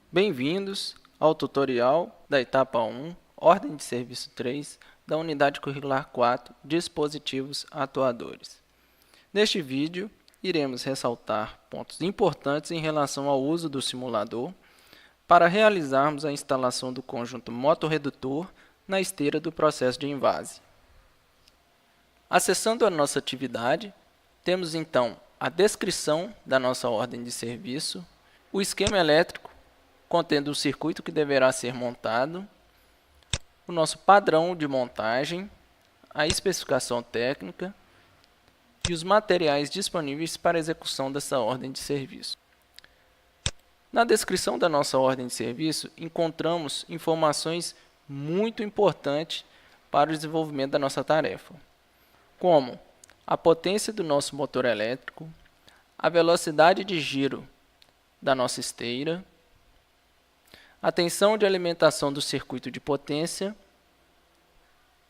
Bem-vindos ao tutorial da etapa 1, Ordem de Serviço 3, da Unidade Curricular 4, Dispositivos Atuadores. Neste vídeo, iremos ressaltar pontos importantes em relação ao uso do simulador para realizarmos a instalação do conjunto motorredutor na esteira do processo de envase. Acessando a nossa atividade, temos então a descrição da nossa ordem de serviço, o esquema elétrico contendo o circuito que deverá ser montado, o nosso padrão de montagem, a especificação técnica e os materiais disponíveis para execução dessa ordem de serviço. Na descrição da nossa ordem de serviço, encontramos informações muito importantes para o desenvolvimento da nossa tarefa, como a potência do nosso motor elétrico, a velocidade de giro da nossa esteira, a tensão de alimentação do circuito de potência,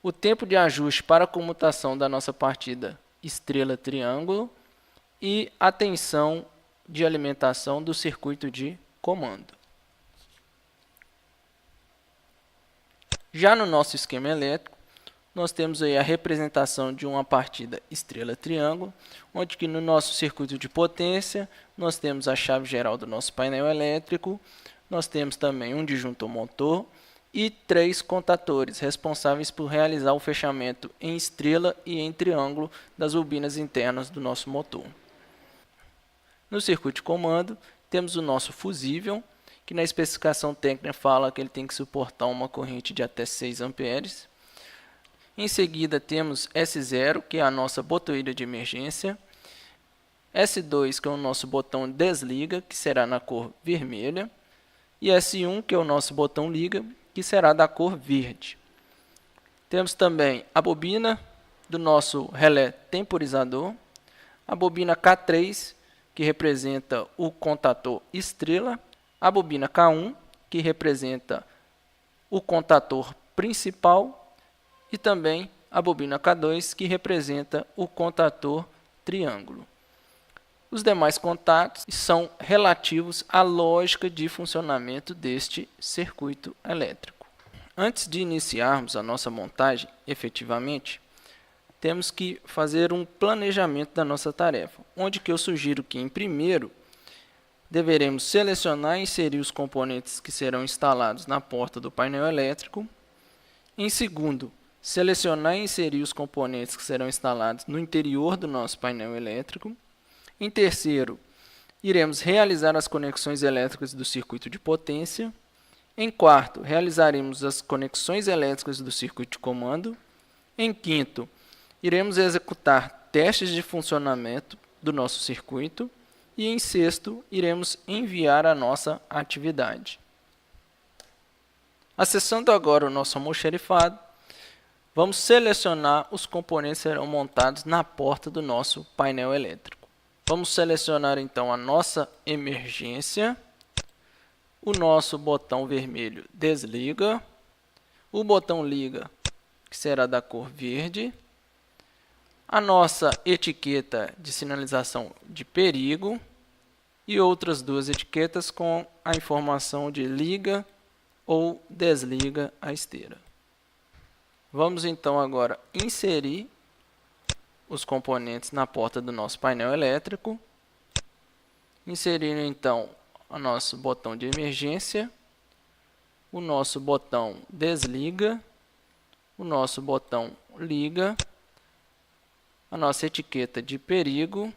o tempo de ajuste para a comutação da nossa partida estrela-triângulo e a tensão de alimentação do circuito de comando. Já no nosso esquema elétrico, nós temos aí a representação de uma partida estrela-triângulo, onde que no nosso circuito de potência, nós temos a chave geral do nosso painel elétrico, nós temos também um disjuntor motor e 3 contatores responsáveis por realizar o fechamento em estrela e em triângulo das bobinas internas do nosso motor. No circuito de comando, temos o nosso fusível, que na especificação técnica fala que ele tem que suportar uma corrente de até 6 amperes. Em seguida, temos S0, que é a nossa botoeira de emergência. S2, que é o nosso botão desliga, que será na cor vermelha. E S1, que é o nosso botão liga, que será da cor verde. Temos também a bobina do nosso relé temporizador, a bobina K3, que representa o contator estrela, a bobina K1, que representa o contator principal, e também a bobina K2, que representa o contator triângulo. Os demais contatos são relativos à lógica de funcionamento deste circuito elétrico. Antes de iniciarmos a nossa montagem, efetivamente, temos que fazer um planejamento da nossa tarefa, onde que eu sugiro que, em primeiro, deveremos selecionar e inserir os componentes que serão instalados na porta do painel elétrico. Em segundo, selecionar e inserir os componentes que serão instalados no interior do nosso painel elétrico. Em terceiro, iremos realizar as conexões elétricas do circuito de potência. Em quarto, realizaremos as conexões elétricas do circuito de comando. Em quinto, iremos executar testes de funcionamento do nosso circuito. E em sexto, iremos enviar a nossa atividade. Acessando agora o nosso almoxarifado, vamos selecionar os componentes que serão montados na porta do nosso painel elétrico. Vamos selecionar então a nossa emergência, o nosso botão vermelho desliga, o botão liga, que será da cor verde, a nossa etiqueta de sinalização de perigo e outras duas etiquetas com a informação de liga ou desliga a esteira. Vamos então agora inserir os componentes na porta do nosso painel elétrico, inserindo então o nosso botão de emergência, o nosso botão desliga, o nosso botão liga, a nossa etiqueta de perigo,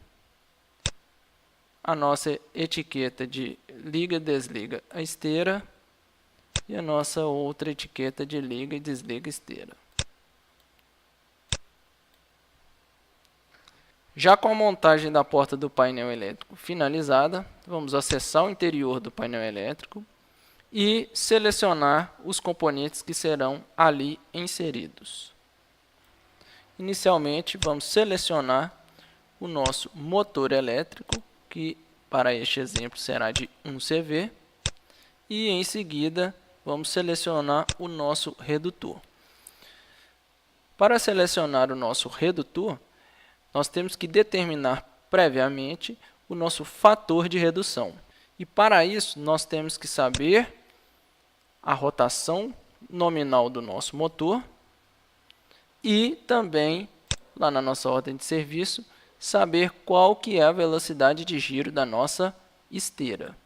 a nossa etiqueta de liga e desliga a esteira e a nossa outra etiqueta de liga e desliga a esteira. Já com a montagem da porta do painel elétrico finalizada, vamos acessar o interior do painel elétrico e selecionar os componentes que serão ali inseridos. Inicialmente, vamos selecionar o nosso motor elétrico, que para este exemplo será de 1 CV, e em seguida vamos selecionar o nosso redutor. Para selecionar o nosso redutor, nós temos que determinar previamente o nosso fator de redução. E para isso, nós temos que saber a rotação nominal do nosso motor e também, lá na nossa ordem de serviço, saber qual que é a velocidade de giro da nossa esteira.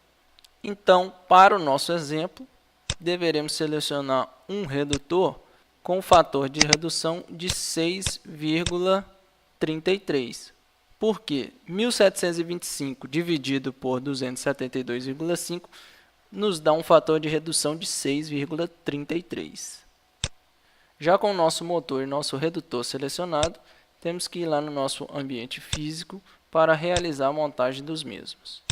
Então, para o nosso exemplo, deveremos selecionar um redutor com fator de redução de 6,33. Por quê? 1725 dividido por 272,5 nos dá um fator de redução de 6,33. Já com o nosso motor e nosso redutor selecionado, temos que ir lá no nosso ambiente físico para realizar a montagem dos mesmos.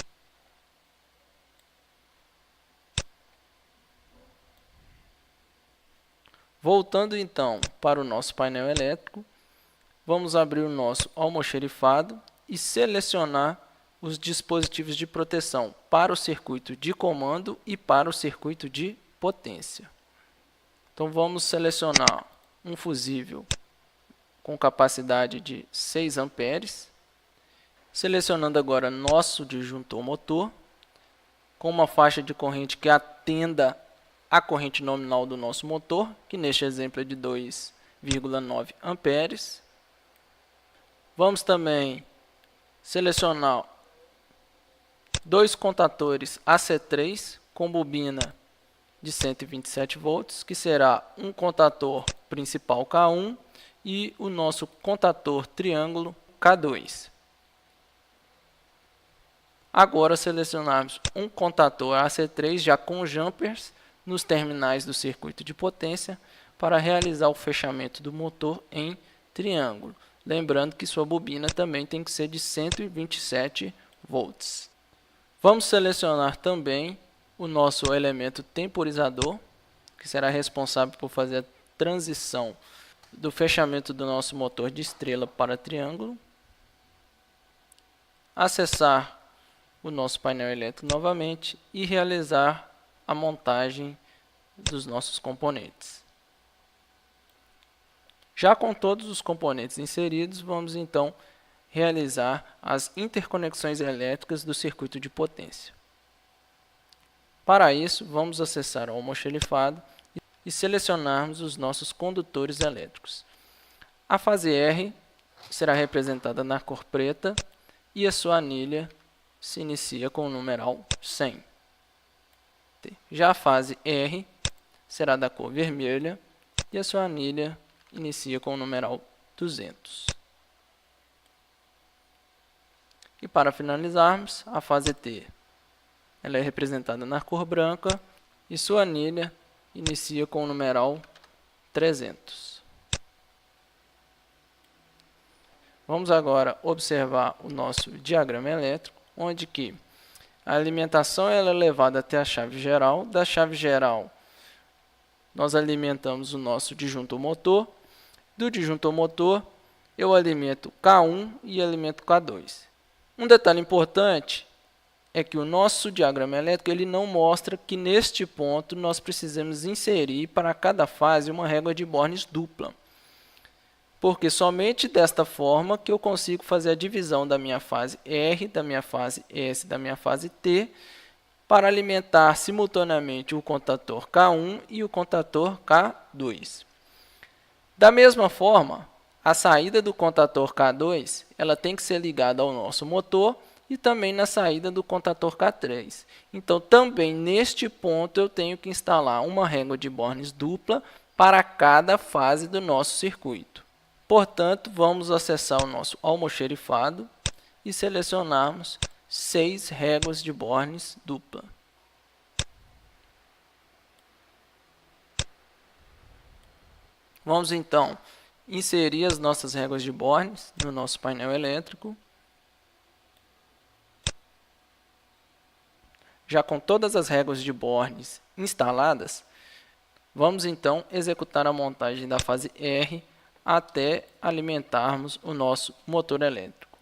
Voltando então para o nosso painel elétrico, vamos abrir o nosso almoxerifado e selecionar os dispositivos de proteção para o circuito de comando e para o circuito de potência. Então vamos selecionar um fusível com capacidade de 6 amperes, selecionando agora nosso disjuntor motor, com uma faixa de corrente que atenda à corrente nominal do nosso motor, que neste exemplo é de 2,9 amperes. Vamos também selecionar dois contatores AC3 com bobina de 127 volts, que será um contator principal K1 e o nosso contator triângulo K2. Agora selecionarmos um contator AC3 já com jumpers nos terminais do circuito de potência para realizar o fechamento do motor em triângulo. Lembrando que sua bobina também tem que ser de 127 volts. Vamos selecionar também o nosso elemento temporizador, que será responsável por fazer a transição do fechamento do nosso motor de estrela para triângulo. Acessar o nosso painel elétrico novamente e realizar a montagem dos nossos componentes. Já com todos os componentes inseridos, vamos então realizar as interconexões elétricas do circuito de potência. Para isso, vamos acessar o almoxerifado e selecionarmos os nossos condutores elétricos. A fase R será representada na cor preta e a sua anilha se inicia com o numeral 100. Já a fase R será da cor vermelha e a sua anilha inicia com o numeral 200. E para finalizarmos, a fase T ela é representada na cor branca e sua anilha inicia com o numeral 300. Vamos agora observar o nosso diagrama elétrico, onde que a alimentação ela é levada até a chave geral. Da chave geral, nós alimentamos o nosso disjuntor motor. Do disjuntor motor, eu alimento K1 e alimento K2. Um detalhe importante é que o nosso diagrama elétrico ele não mostra que neste ponto nós precisamos inserir para cada fase uma régua de Bornes dupla. Porque somente desta forma que eu consigo fazer a divisão da minha fase R, da minha fase S, da minha fase T, para alimentar simultaneamente o contator K1 e o contator K2. Da mesma forma, a saída do contator K2 ela tem que ser ligada ao nosso motor e também na saída do contator K3. Então, também neste ponto eu tenho que instalar uma régua de Bornes dupla para cada fase do nosso circuito. Portanto, vamos acessar o nosso almoxerifado e selecionarmos 6 réguas de Bornes dupla. Vamos então inserir as nossas réguas de Bornes no nosso painel elétrico. Já com todas as réguas de Bornes instaladas, vamos então executar a montagem da fase R até alimentarmos o nosso motor elétrico.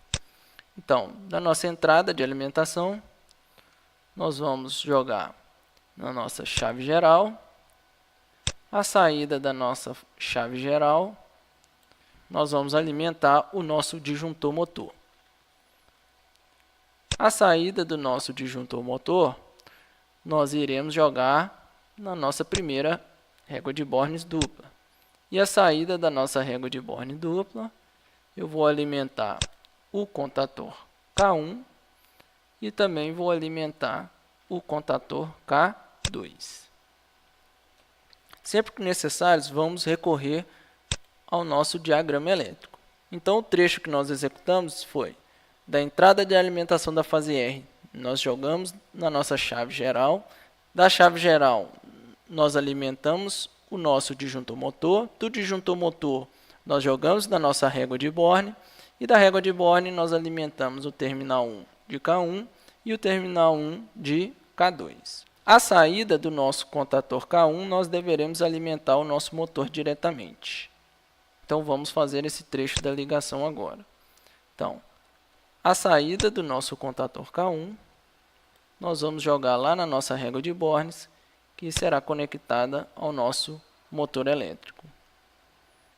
Então, da nossa entrada de alimentação, nós vamos jogar na nossa chave geral. A saída da nossa chave geral, nós vamos alimentar o nosso disjuntor motor. A saída do nosso disjuntor motor, nós iremos jogar na nossa primeira régua de Bornes dupla. E a saída da nossa régua de Borne dupla, eu vou alimentar o contator K1 e também vou alimentar o contator K2. Sempre que necessário, vamos recorrer ao nosso diagrama elétrico. Então, o trecho que nós executamos foi da entrada de alimentação da fase R, nós jogamos na nossa chave geral. Da chave geral, nós alimentamos o nosso disjuntor motor. Do disjuntor motor, nós jogamos na nossa régua de Borne. E da régua de Borne, nós alimentamos o terminal 1 de K1 e o terminal 1 de K2. A saída do nosso contator K1, nós deveremos alimentar o nosso motor diretamente. Então, vamos fazer esse trecho da ligação agora. Então, a saída do nosso contator K1, nós vamos jogar lá na nossa régua de Bornes, que será conectada ao nosso motor elétrico.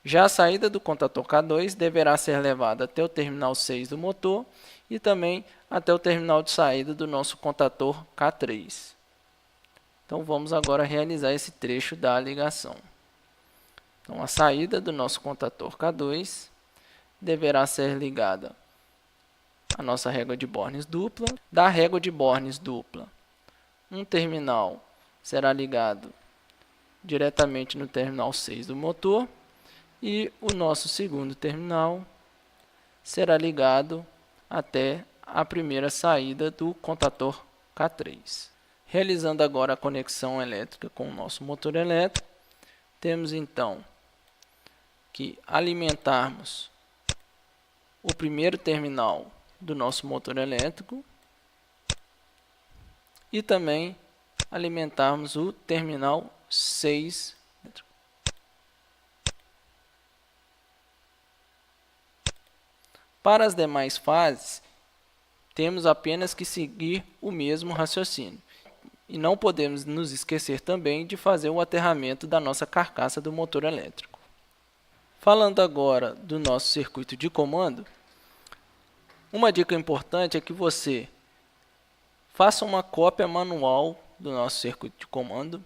Já a saída do contator K2 deverá ser levada até o terminal 6 do motor e também até o terminal de saída do nosso contator K3. Então, vamos agora realizar esse trecho da ligação. Então, a saída do nosso contator K2 deverá ser ligada à nossa régua de Bornes dupla. Da régua de Bornes dupla, um terminal será ligado diretamente no terminal 6 do motor e o nosso segundo terminal será ligado até a primeira saída do contator K3. Realizando agora a conexão elétrica com o nosso motor elétrico, temos então que alimentarmos o primeiro terminal do nosso motor elétrico e também alimentarmos o terminal 6. Para as demais fases, temos apenas que seguir o mesmo raciocínio. E não podemos nos esquecer também de fazer o aterramento da nossa carcaça do motor elétrico. Falando agora do nosso circuito de comando, uma dica importante é que você faça uma cópia manual do nosso circuito de comando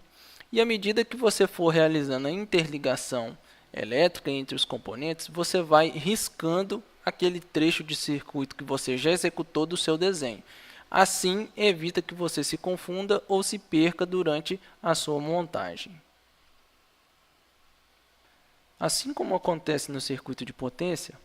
e à medida que você for realizando a interligação elétrica entre os componentes, você vai riscando aquele trecho de circuito que você já executou do seu desenho. Assim, evita que você se confunda ou se perca durante a sua montagem. Assim como acontece no circuito de potência,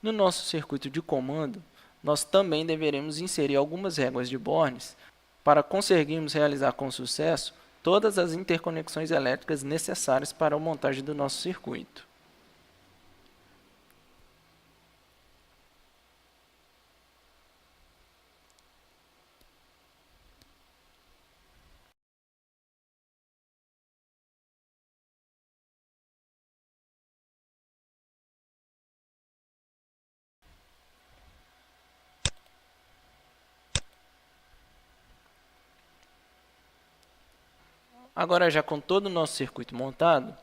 no nosso circuito de comando, nós também deveremos inserir algumas réguas de Bornes para conseguirmos realizar com sucesso todas as interconexões elétricas necessárias para a montagem do nosso circuito. Agora, já com todo o nosso circuito montado,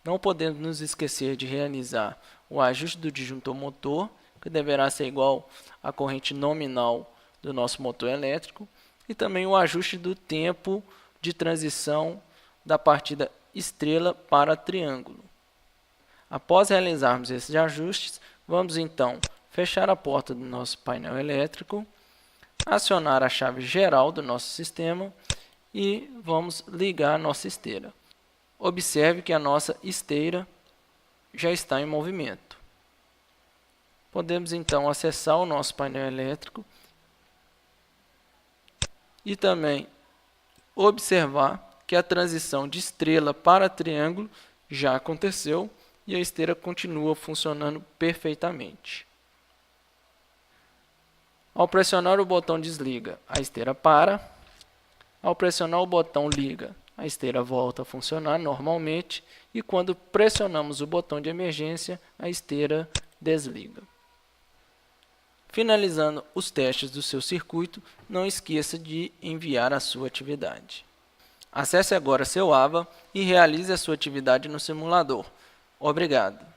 não podemos nos esquecer de realizar o ajuste do disjuntor motor, que deverá ser igual à corrente nominal do nosso motor elétrico, e também o ajuste do tempo de transição da partida estrela para triângulo. Após realizarmos esses ajustes, vamos então fechar a porta do nosso painel elétrico, acionar a chave geral do nosso sistema e vamos ligar a nossa esteira. Observe que a nossa esteira já está em movimento. Podemos então acessar o nosso painel elétrico e também observar que a transição de estrela para triângulo já aconteceu e a esteira continua funcionando perfeitamente. Ao pressionar o botão desliga, a esteira para. Ao pressionar o botão liga, a esteira volta a funcionar normalmente e quando pressionamos o botão de emergência, a esteira desliga. Finalizando os testes do seu circuito, não esqueça de enviar a sua atividade. Acesse agora seu AVA e realize a sua atividade no simulador. Obrigado!